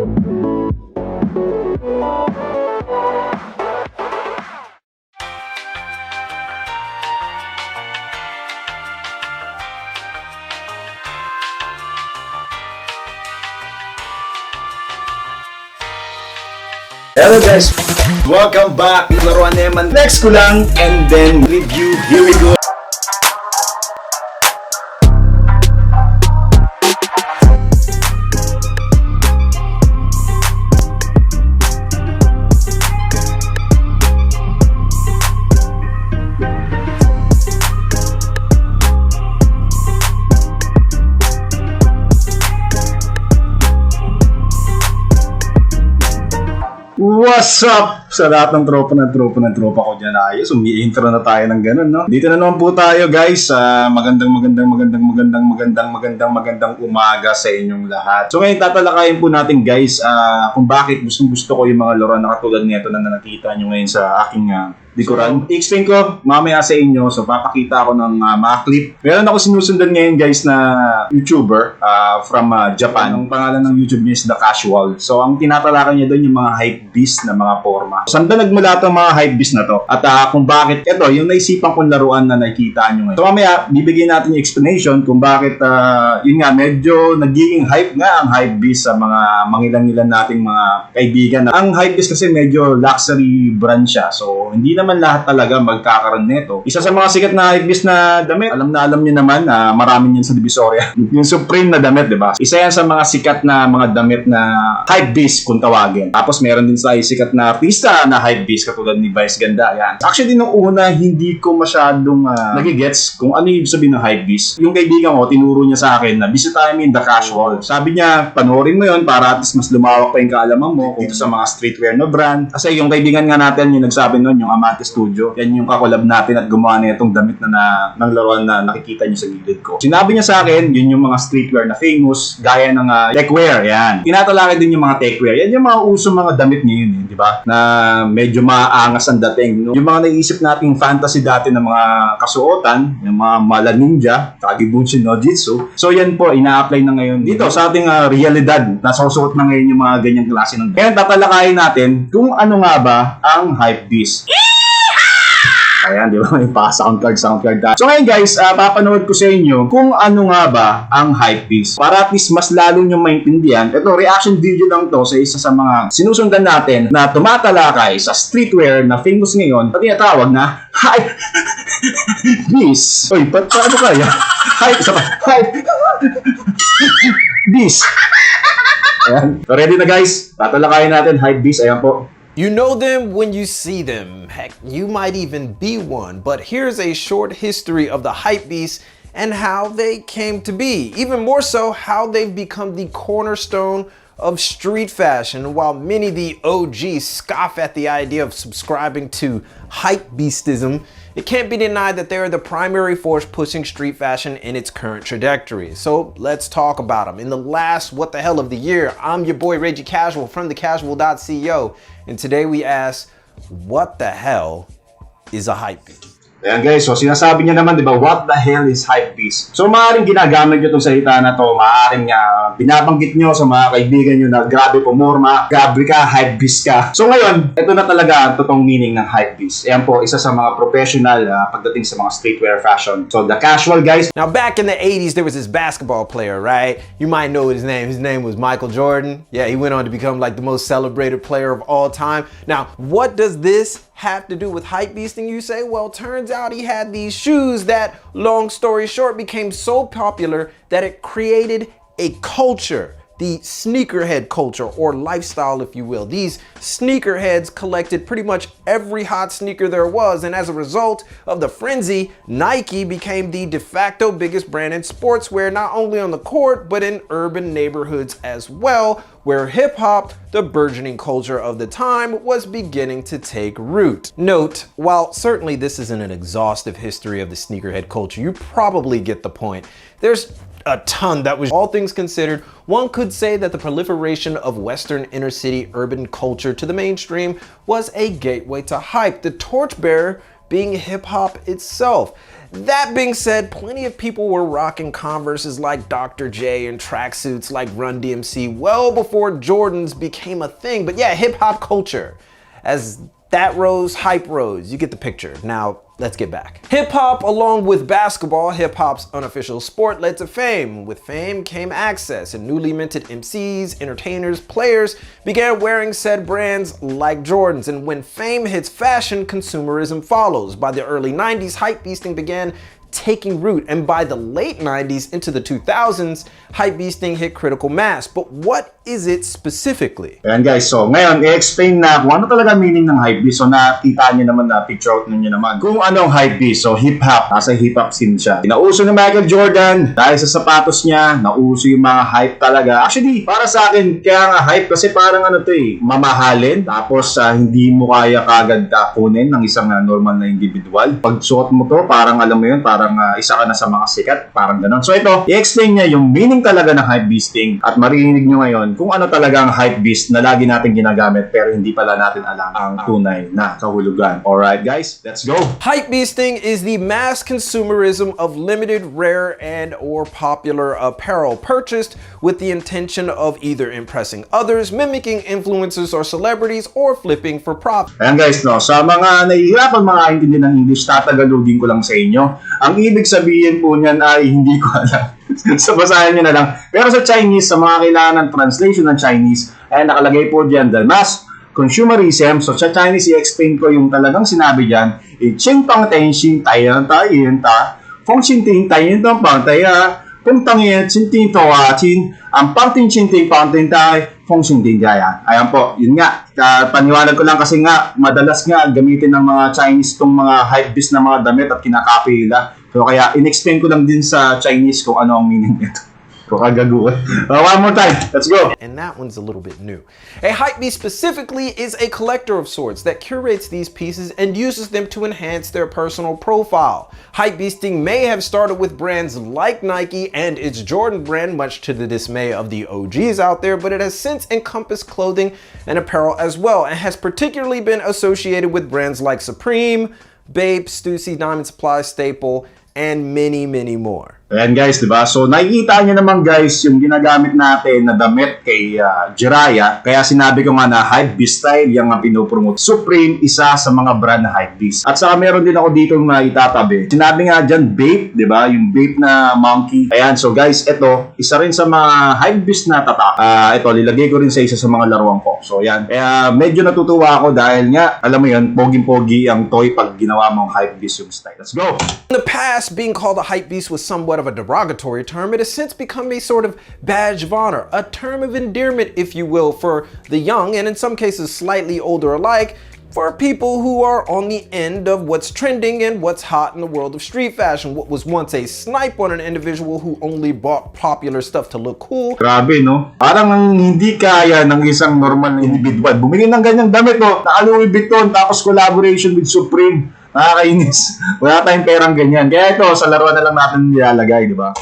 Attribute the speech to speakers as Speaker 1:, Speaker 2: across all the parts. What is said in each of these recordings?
Speaker 1: Hello guys! Welcome back! Laruan Eman. Next ko lang and then review. Here we go! What's up? Sa lahat ng tropa ko dyan, ayos. Umi-intro na tayo ng ganun, no? Dito na naman po tayo, guys. Magandang umaga sa inyong lahat. So ngayon, tatalakayin po natin, guys, kung bakit gusto ko yung mga laruan na katulad nito na nakita nyo ngayon sa aking likuran. So, i-explain ko mamaya sa inyo. So, papakita ako ng mga clip. Meron ako sinusundan ngayon, guys, na YouTuber from Japan. Ang pangalan ng YouTube niya is The Casual. So, ang tinatalakay niya doon yung mga hypebeast na mga forma. Saan ba nagmula itong mga hypebeast na to? At kung bakit, ito, yung naisipan kong laruan na nakikita nyo ngayon. So, mamaya, bibigyan natin yung explanation kung bakit, yun nga, medyo nagiging hype nga ang hypebeast sa mga mangilang-ilan nating mga kaibigan. Ang hypebeast kasi medyo luxury brand siya. So, hindi naman lahat talaga magkakaroon nito. Isa sa mga sikat na hypebeast na damit, alam niyo naman, marami yan sa Divisoria. Yung Supreme na damit, di ba? Isa yan sa mga sikat na mga damit na hypebeast kung tawagin. Tapos meron din sa sikat na artista na hypebeast katulad ni Vice Ganda. Yan. Actually, nung una, hindi ko masyadong nagigets kung ano yung sabihin ng hypebeast. Yung kaibigan ko, tinuro niya sa akin na bisitahin mo yung The Casual. Sabi niya, panoorin mo yun para at least mas lumawak pa yung kaalaman mo dito sa mga streetwear na brand. Kasi yung kaibigan nga natin, yung nagsabi nun, yung Amante Studio, yan yung kakolab natin at gumawa na itong damit na ng laruan na nakikita niyo sa gilid ko. Sinabi niya sa akin, yun yung mga streetwear na famous, gaya ng techwear, yan. Tinatalakay din yung mga techwear. Yan yung mga uso mga damit ngayon, di ba? Na medyo maaangas ang dating. No? Yung mga naisip nating fantasy dati ng mga kasuotan, yung mga mala ninja, kagibunshin no jitsu. So yan po, ina-apply na ngayon dito sa ating realidad. Nasusuot na ngayon yung mga ganyang klase ng. Kaya tatalakayin natin kung ano nga ba ang hypebeast. Ayan, di ba? May sound card tayo. So ngayon guys, papanood ko sa inyo kung ano nga ba ang hypebeast. Para at least mas lalo nyo maintindihan. Ito, reaction video lang to sa isa sa mga sinusundan natin na tumatalakay sa streetwear na famous ngayon. Pati natawag na hypebeast. Uy, paano kaya? Hypebeast. Ayan. So ready na guys? Tatalakayin natin hypebeast. Ayan po.
Speaker 2: You know them when you see them. Heck, you might even be one. But here's a short history of the hypebeast and how they came to be. Even more so, how they've become the cornerstone of street fashion. While many the OGs scoff at the idea of subscribing to hypebeastism, it can't be denied that they are the primary force pushing street fashion in its current trajectory. So let's talk about them. In the last what the hell of the year, I'm your boy Reggie Casual from thecasual.co, and today we ask, what the hell is a hypebeast?
Speaker 1: Ayan guys, so sinasabi niya naman, di ba, what the hell is hypebeast? So maaaring ginagamit nyo itong salita na to, maaaring binabanggit nyo sa mga kaibigan nyo na grabe pumorma, grabe ka, hypebeast ka. So ngayon, ito na talaga ang totoong meaning ng hypebeast. Ayan po, isa sa mga professional pagdating sa mga streetwear fashion. So The Casual, guys.
Speaker 2: Now back in the 80s, there was this basketball player, right? You might know his name. His name was Michael Jordan. Yeah, he went on to become like the most celebrated player of all time. Now, what does this have to do with hypebeasting, you say? Well, turns out he had these shoes that, long story short, became so popular that it created a culture. The sneakerhead culture, or lifestyle, if you will. These sneakerheads collected pretty much every hot sneaker there was, and as a result of the frenzy, Nike became the de facto biggest brand in sportswear, not only on the court, but in urban neighborhoods as well, where hip-hop, the burgeoning culture of the time, was beginning to take root. Note, while certainly this isn't an exhaustive history of the sneakerhead culture, you probably get the point. There's a ton that was, all things considered, one could say that the proliferation of Western inner city urban culture to the mainstream was a gateway to hype, the torchbearer being hip hop itself. That being said, plenty of people were rocking Converses like Dr. J and tracksuits like Run DMC well before Jordans became a thing. But yeah, hip hop culture, as that rose, hype rose. You get the picture. Now, let's get back. Hip hop, along with basketball, hip hop's unofficial sport, led to fame. With fame came access, and newly minted MCs, entertainers, players began wearing said brands like Jordans. And when fame hits fashion, consumerism follows. By the early 90s, hypebeasting began taking root, and by the late 90s into the 2000s, hypebeasting hit critical mass. But what is it specifically?
Speaker 1: Ayan guys, so ngayon i-explain na kung ano talaga meaning ng hypebeast. So nakita nyo naman na picture out nyo naman kung anong hypebeast. So hip-hop, nasa hip-hop scene siya. Nauso ni Michael Jordan dahil sa sapatos niya, nauso yung mga hype talaga. Actually, para sa akin, kaya nga hype kasi parang ano to mamahalin. Tapos hindi mo kaya kagad kunin ng isang normal na individual. Pag suot mo to, parang alam mo yun, parang isa ka na sa mga sikat, parang ganun. So ito, i-explain niya yung meaning talaga ng hypebeasting at marinig nyo ngayon kung ano talaga ang hypebeast na lagi natin ginagamit pero hindi pala natin alam ang tunay na kahulugan. Alright guys, let's go!
Speaker 2: Hypebeasting is the mass consumerism of limited, rare, and or popular apparel purchased with the intention of either impressing others, mimicking influencers or celebrities, or flipping for profit.
Speaker 1: Ayan guys, no, sa mga nahihirapan mga intindi ng English, tatagalogin ko lang sa inyo. Ang ibig sabihin po niyan ay hindi ko alam. So basahin nyo na lang. Pero sa Chinese, sa mga kailangan ng translation ng Chinese, ay nakalagay po dyan, the mass consumerism. So sa Chinese, i-explain ko yung talagang sinabi dyan. Qing pang ten xin tayan ta yin ta, feng xin ting tayin tong pang taya, kung tang yin xin ting to a chin, ang pang ting xin ting pang ting tay, feng xin ting jaya. Ayan po, yun nga. Paniwanag ko lang kasi nga, madalas nga gamitin ng mga Chinese tong mga hypebeast na mga damit at kinakopy nila. So kaya in-explain ko lang din sa Chinese kung ano ang meaning nito. Kung kagaguan. One more time. Let's go.
Speaker 2: And that one's a little bit new. A hypebeast specifically is a collector of sorts that curates these pieces and uses them to enhance their personal profile. Hypebeasting may have started with brands like Nike and its Jordan brand, much to the dismay of the OGs out there, but it has since encompassed clothing and apparel as well, and has particularly been associated with brands like Supreme, Babe, Stussy, Diamond Supply, Staple, and many, many more.
Speaker 1: Ayan guys, diba? So nakikita nyo naman guys yung ginagamit natin na damit kay Jiraiya. Kaya sinabi ko nga na hypebeast style yung nga pinopromote. Supreme, isa sa mga brand na hypebeast. At saka meron din ako dito na itatabi. Sinabi nga dyan, Bape, diba? Yung Bape na monkey. Ayan, so guys, ito, isa rin sa mga hypebeast na tatak. Ito, lilagay ko rin sa isa sa mga laruan ko. So ayan, kaya medyo natutuwa ako dahil nga, alam mo yun, poging-pogi ang toy pag ginawa mong hypebeast yung style. Let's go!
Speaker 2: In the past, being called a hypebeast was somewhat of a derogatory term. It has since become a sort of badge of honor, a term of endearment, if you will, for the young and in some cases slightly older alike, for people who are on the end of what's trending and what's hot in the world of street fashion. What was once a snipe on an individual who only bought popular stuff to look cool.
Speaker 1: Grabe, no? Parang hindi kaya ng isang normal na individual bumili ng ganyang damit, no? Naka-Louis Vuitton, tapos collaboration with Supreme. Nakakainis. Wala tayong perang ganyan. Kaya ito, sa laruan na lang natin nilalagay, di ba?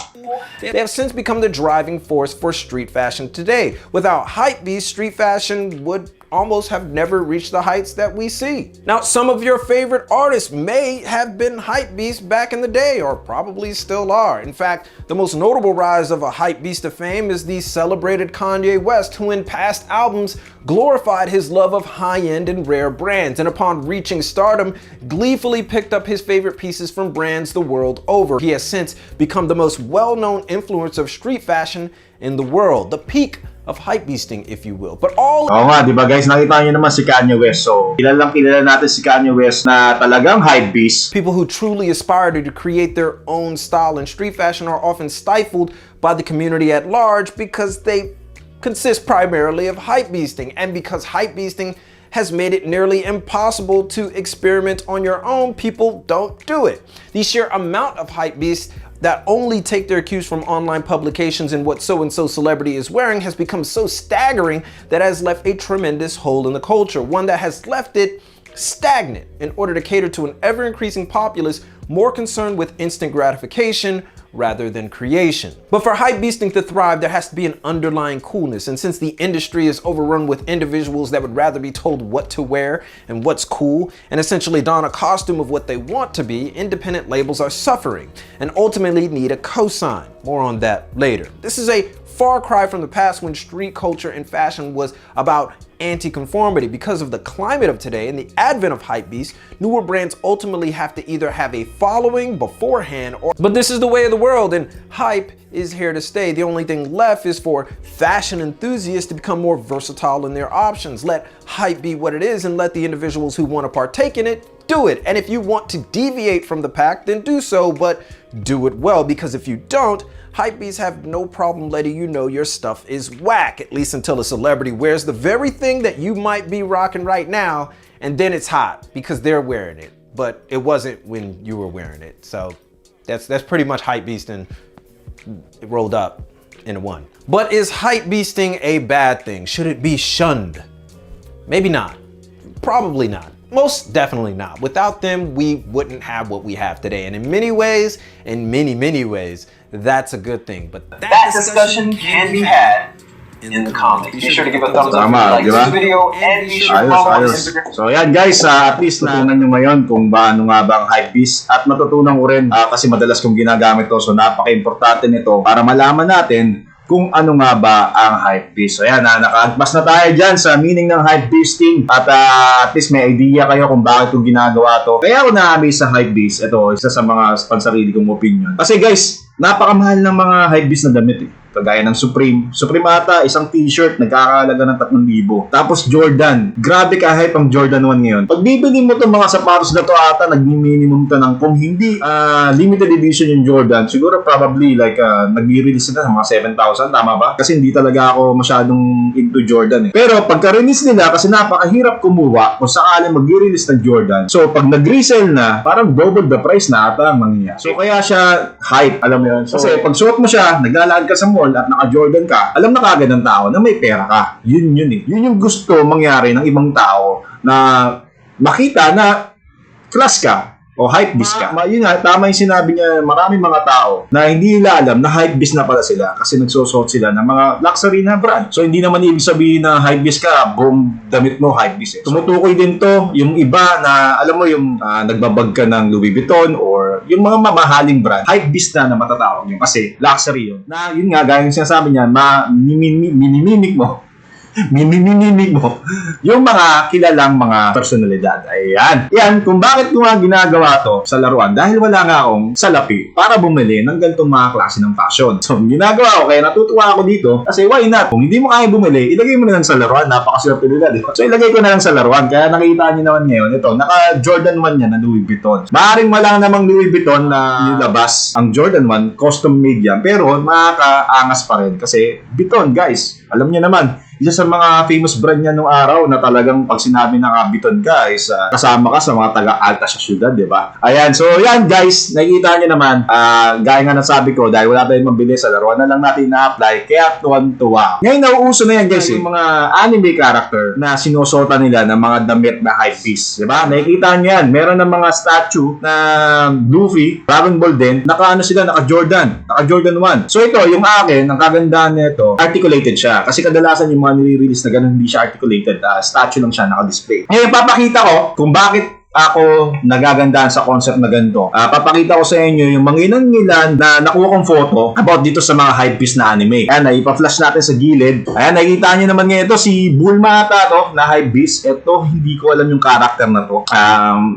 Speaker 2: They have since become the driving force for street fashion today. Without hypebeast, street fashion would almost have never reached the heights that we see. Now, some of your favorite artists may have been hypebeasts back in the day, or probably still are. In fact, the most notable rise of a hypebeast of fame is the celebrated Kanye West, who in past albums glorified his love of high-end and rare brands, and upon reaching stardom, gleefully picked up his favorite pieces from brands the world over. He has since become the most well-known influencer of street fashion in the world, the peak of hypebeasting, if you will. But all...
Speaker 1: Oo nga, di ba guys, nakita niyo naman si Kanye West. So, kilala natin si Kanye West na talagang hypebeast.
Speaker 2: People who truly aspire to create their own style in street fashion are often stifled by the community at large because they consist primarily of hypebeasting, and because hypebeasting has made it nearly impossible to experiment on your own, people don't do it. The sheer amount of hypebeasts that only take their cues from online publications and what so-and-so celebrity is wearing has become so staggering that has left a tremendous hole in the culture, one that has left it stagnant in order to cater to an ever-increasing populace more concerned with instant gratification rather than creation. But for hypebeasting to thrive, there has to be an underlying coolness. And since the industry is overrun with individuals that would rather be told what to wear and what's cool, and essentially don a costume of what they want to be, independent labels are suffering and ultimately need a cosign. More on that later. This is a far cry from the past when street culture and fashion was about anti-conformity. Because of the climate of today and the advent of hypebeasts, newer brands ultimately have to either have a following beforehand or... But this is the way of the world, and hype is here to stay. The only thing left is for fashion enthusiasts to become more versatile in their options. Let hype be what it is and let the individuals who want to partake in it do it. And if you want to deviate from the pack, then do so, but do it well, because if you don't, hypebeasts have no problem letting you know your stuff is whack, at least until a celebrity wears the very thing that you might be rocking right now, and then it's hot because they're wearing it, but it wasn't when you were wearing it. So that's pretty much hypebeasting rolled up into one. But is hypebeasting a bad thing? Should it be shunned? Maybe not. Probably not. Most definitely not. Without them, we wouldn't have what we have today. And in many ways, many ways, that's a good thing. But
Speaker 3: that discussion can be had in the comments. Be sure to give a thumbs up if you like this video and be sure to follow us on Instagram.
Speaker 1: So yan guys, at least natutunan nyo ngayon kung paano nga ba ang hypebeast, at matutunan ko rin kasi madalas kong ginagamit to, so napaka-importante nito para malaman natin kung ano nga ba ang hypebeast. So yan, naka-advance na tayo dyan sa meaning ng hypebeasting, at at least may idea kayo kung bakit kong ginagawa to. Kaya ako na-amaze sa hypebeast. Ito, isa sa mga pansarili kong opinion. Kasi guys, napakamahal ng mga hypebeast na damit eh. Kagaya ng Supreme ata, isang t-shirt, nagkakahalaga ng 3,000. Tapos Jordan, grabe ka-hype ang Jordan 1 ngayon. Pag bibili mo itong mga sapatos na to ata, nag-minimum to ng, kung hindi limited edition yung Jordan, siguro probably like nag-release na ng mga 7,000, tama ba? Kasi hindi talaga ako masyadong into Jordan eh. Pero pagka-release nila, kasi napakahirap kumuha kung sakaling mag-release ng Jordan. So pag nag-resell na, parang double the price na ata ang mangyayari. So kaya siya hype, alam mo yun. Kasi pag suot mo siya, naglalakad ka sa mall at naka-Jordan ka, alam na kagad ng tao na may pera ka. Yun eh. Yun yung gusto mangyari ng ibang tao, na makita na class ka o hypebeast ka. Yun nga, tama yung sinabi niya, maraming mga tao na hindi nila alam na hypebeast na pala sila kasi nagsusuot sila ng mga luxury na brand. So hindi naman ibig sabihin na hypebeast ka, boom, damit mo hypebeast eh. Tumutukoy din to yung iba na, alam mo yung nagbabag ka ng Louis Vuitton or yung mga mamahaling brand, hypebeast na matatawag yun kasi luxury yun. Na yun nga, gaya yung sinasabi niya, minimimik mo yung mga kilalang mga personalidad. Ayan. Yan, kung bakit ko nga ginagawa to sa laruan. Dahil wala nga akong salapi para bumili ng ganitong mga klase ng fashion. So, ginagawa ko, kaya natutuwa ako dito. Kasi why not? Kung hindi mo kaya bumili, ilagay mo na lang sa laruan. Napakaswerte nila, di ba? So, ilagay ko na lang sa laruan. Kaya nakita niyo naman ngayon, ito, naka Jordan 1 yan na Louis Vuitton. Maaaring wala namang Louis Vuitton na nilabas ang Jordan 1, custom made yan. Pero, makakaangas pa rin. Kasi, Vuitton, guys, alam niyo naman, isa sa mga famous brand niya nung araw na talagang pag sinabi ng Vuitton ka is kasama ka sa mga taga-alta sa syudad, di ba? Ayan, so yan guys, nakikita niyo naman, gaya nga nasabi ko, dahil wala tayong mabili sa laruan na lang natin na-apply, kaya tuwan-tuwa. Ngayon, nauuso na yan guys, yung mga anime character na sinusuotan nila ng mga damit na hypebeast, di ba? Nakikita niyo yan, meron ng mga statue na Luffy, Dragon Ball din, naka Jordan 1. So ito, yung akin, ang kagandahan nito, articulated siya. Kasi kadalasan yung mga nire-release na ganun, hindi siya articulated, statue lang siya naka-display. Ngayon, papakita ko kung bakit ako nagagandahan sa concept na ganito. Papakita ko sa inyo yung mga ilan na nakuha kong photo about dito sa mga hypebeast na anime. Ayan, ipa-flash natin sa gilid. Ayan, nakikita nyo naman ngayon ito, si Bulma ata to, na hypebeast. Ito, hindi ko alam yung character na to.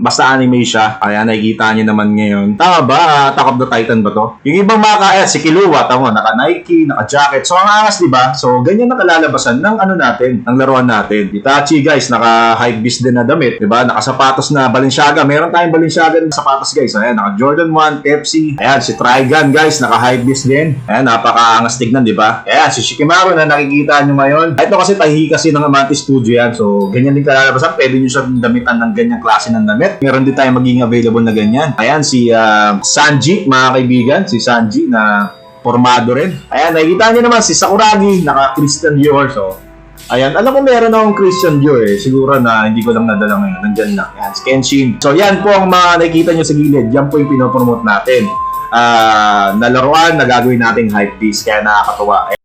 Speaker 1: Basta anime siya. Ayan, nakikita nyo naman ngayon. Tama ba? Attack of the Titan ba to? Yung ibang mga si Killua, tama, naka-Nike, naka-jacket. So, ang angas, diba? So, ganyan nakalalabasan ng ano natin, ng laruan natin. Itachi, guys, naka-hypebeast din na damit, diba? Nakasapatos na Balenciaga. Meron tayong Balenciaga ng sapatos, guys. Ayan, naka Jordan 1, Pepsi. Ayan, si Trigun, guys, naka hypebeast din. Ayan, napakaangas tignan, di ba? Ayan, si Shikamaru na nakikita nyo ngayon. Ito kasi tahi kasi ng Amante Studio yan. So, ganyan din kalalabasan. Pwede nyo sa damitan ng ganyang klase ng damit. Meron din tayong magiging available na ganyan. Ayan, si Sanji, mga kaibigan. Si Sanji na formado rin. Ayan, nakikita nyo naman si Sakuragi, naka Christian Dior. So, ayan, alam ko meron akong Christian Dior eh. Siguro na hindi ko lang nadala ngayon. Nandyan na. Ayan, Kenshin. So, yan po ang mga nakikita nyo sa gilid. Yan po yung pinopromote natin. na laruan na gagawin nating hypebeast. Kaya nakakatuwa.